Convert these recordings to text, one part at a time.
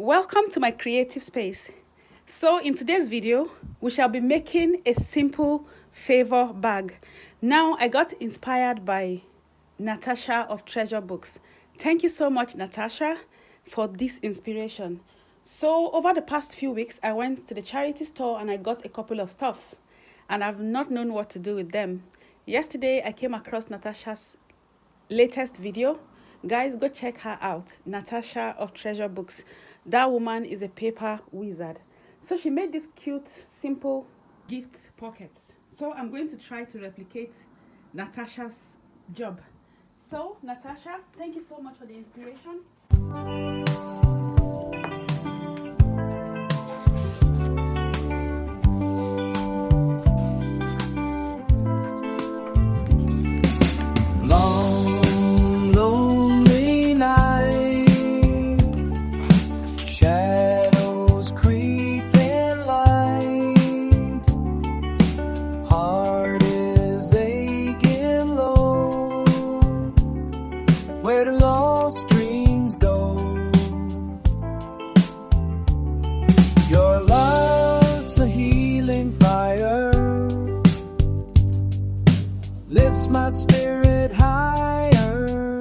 Welcome to my creative space. So in today's video, we shall be making a simple Favour bag. Now I got inspired by Natasha of Treasure Books. Thank you so much, Natasha, for this inspiration. So over the past few weeks, I went to the charity store and I got a couple of stuff and I've not known what to do with them. Yesterday, I came across Natasha's latest video. Guys, go check her out, Natasha of Treasure Books. That woman is a paper wizard. So she made these cute, simple gift pockets. So I'm going to try to replicate Natasha's job. So Natasha, thank you so much for the inspiration. Where the lost dreams go. Your love's a healing fire, lifts my spirit higher,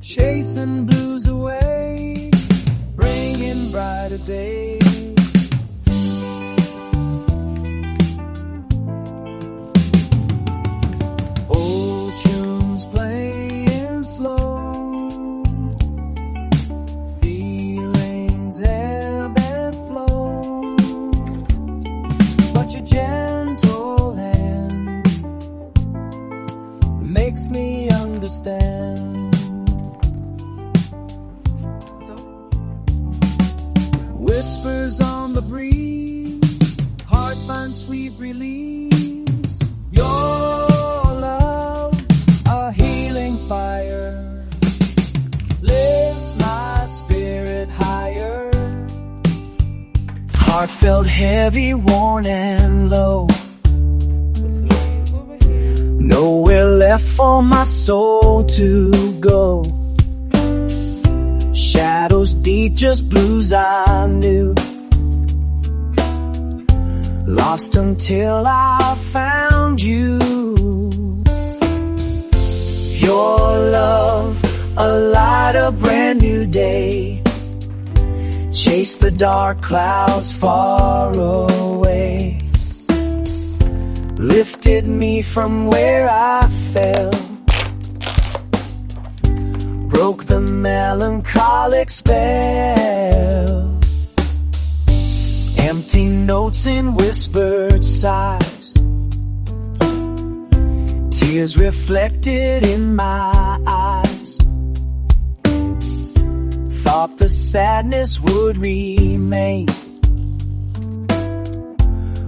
chasing blues away, bringing brighter days. Makes me understand. Whispers on the breeze, heart finds sweet release. Your love, a healing fire, lifts my spirit higher. Heart felt heavy, worn and low. Nowhere left for my soul to go. Shadows deep, just blues I knew. Lost until I found you. Your love, a light, a brand new day. Chase the dark clouds far away. Lifted me from where I fell, broke the melancholic spell. Empty notes and whispered sighs, tears reflected in my eyes. Thought the sadness would remain,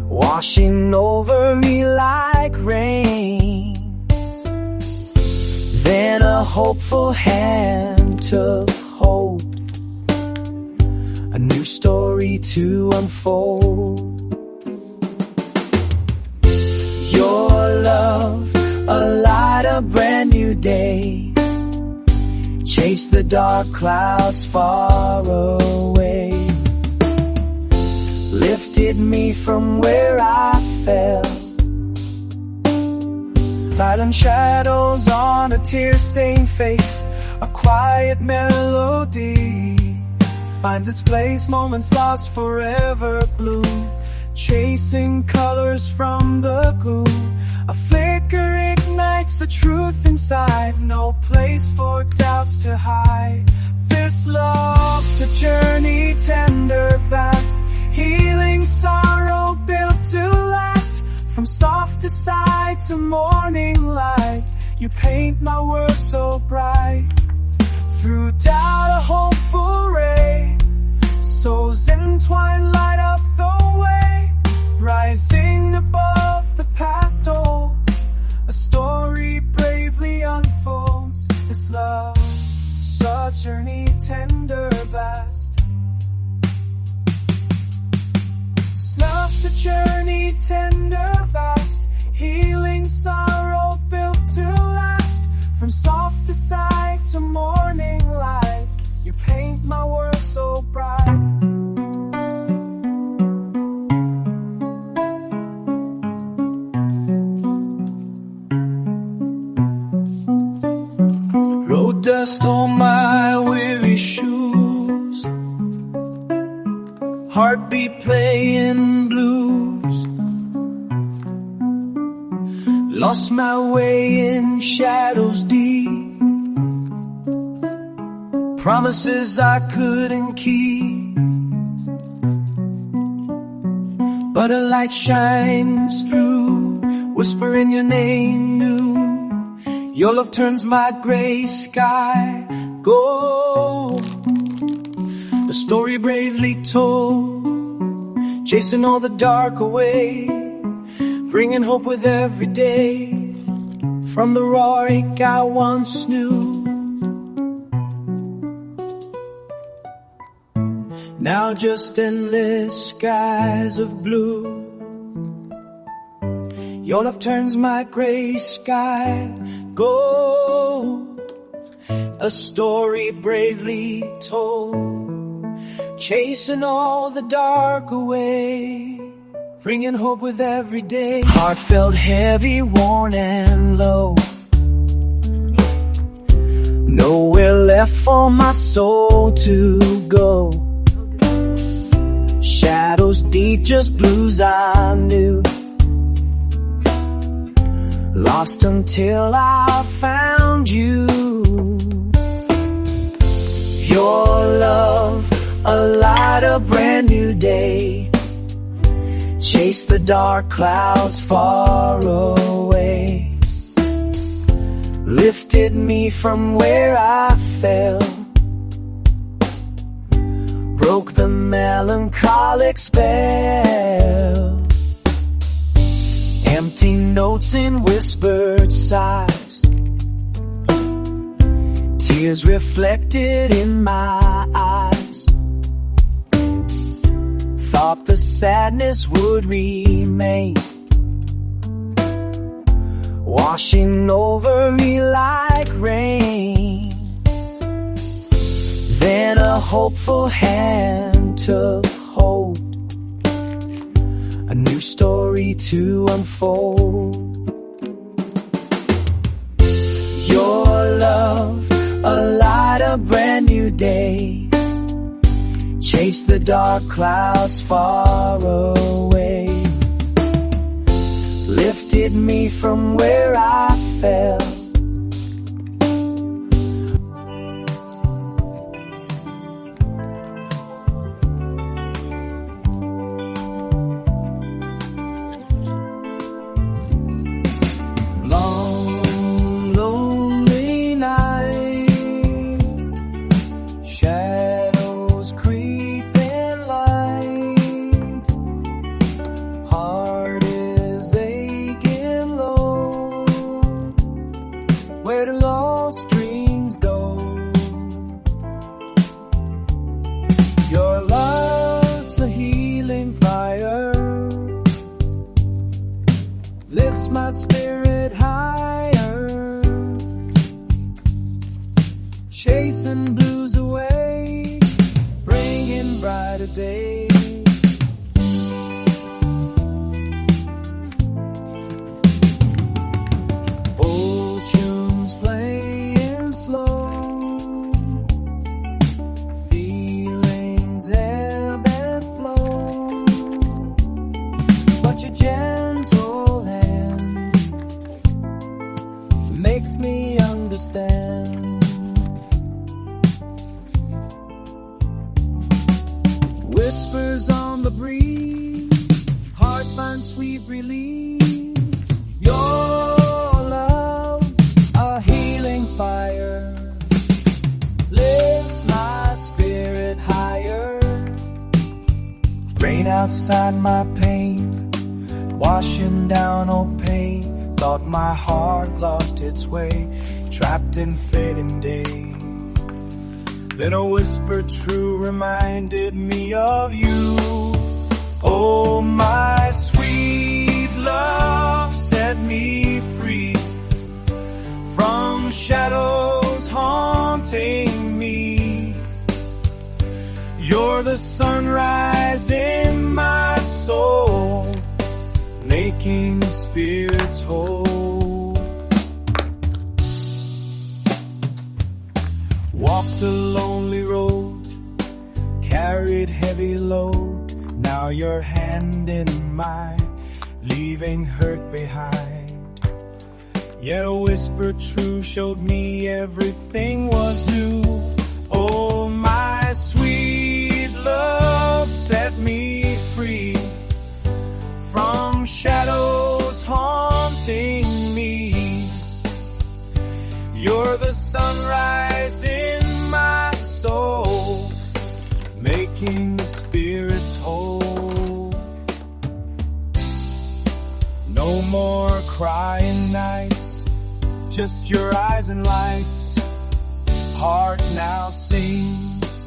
washing over me like rain. Then a hopeful hand took hold, a new story to unfold. Your love, a light, a brand new day. Chase the dark clouds far away. Lifted me from where I fell. Silent shadows on a tear-stained face, a quiet melody finds its place, moments lost forever bloom, chasing colors from the gloom. A flicker ignites the truth inside, no place for doubts to hide. This love's a journey tender, vast, healing sorrow built to last. From soft to side to morning light, you paint my world so bright. Through doubt a hopeful ray, souls entwined light up the way. Rising above the past, oh, a story bravely unfolds. This love, such journey tender, vast. Snuff the journey tender, vast, healing sorrow built to last. From soft to side to morning light, You paint my world so bright. Road dust on my weary shoes, heartbeat playing blues. Lost my way in shadows deep, promises I couldn't keep. But a light shines through, whispering your name new. Your love turns my gray sky gold. A story bravely told, chasing all the dark away, bringing hope with every day, from the raw ache I once knew. Now just endless skies of blue. Your love turns my gray sky gold. A story bravely told, chasing all the dark away, bringing hope with every day. Heart felt heavy, worn and low, nowhere left for my soul to go. Shadows deep, just blues I knew, lost until I found you. Your love, a light, a brand new day, chase the dark clouds far away, lifted me from where I fell, broke the melancholic spell. Empty notes and whispered sighs, tears reflected in my eyes. Thought the sadness would remain, washing over me like rain. Then a hopeful hand took hold, a new story to unfold. Your love, a light, a brand new day, chase the dark clouds far away, lifted me from where I fell. Where do lost dreams go? Your love's a healing fire, lifts my spirit higher, chasing blues away, bringing brighter days. Makes me understand. Whispers on the breeze, heart finds sweet release. Your love, a healing fire, lifts my spirit higher. Rain outside my pain, washing down old pain. Thought my heart lost its way, trapped in fading day. Then a whisper true reminded me of you. Oh, my sweet love, set me free from shadows haunting me. the sunrise in my soul, making spirits whole. Walked the lonely road, carried heavy load. Now your hand in mine, leaving hurt behind. Yet a whisper true showed me everything was new. Oh, my sweet love, set me free from shadows haunting me. You're the sunrise in my soul, making spirits whole. No more crying nights, just your eyes and lights. Heart now sings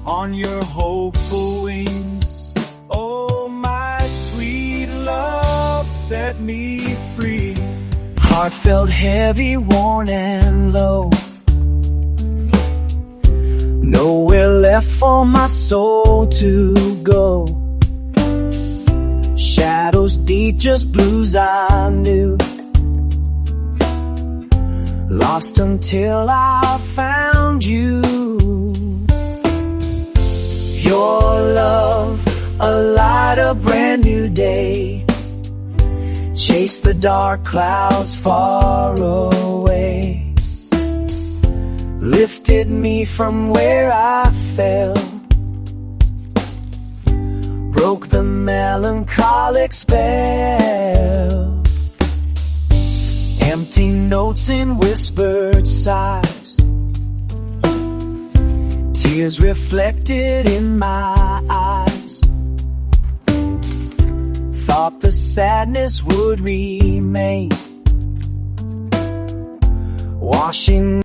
on your hopeful wings. Oh, my sweet love, set me free. Heart felt heavy, worn and low. Nowhere left for my soul to go. Shadows deep, just blues I knew. Lost until I found you. Your love, a light, a brand new day. Chase the dark clouds far away. Lifted me from where I fell. Broke the melancholic spell. Empty notes and whispered sighs, tears reflected in my eyes. Thought the sadness would remain, washing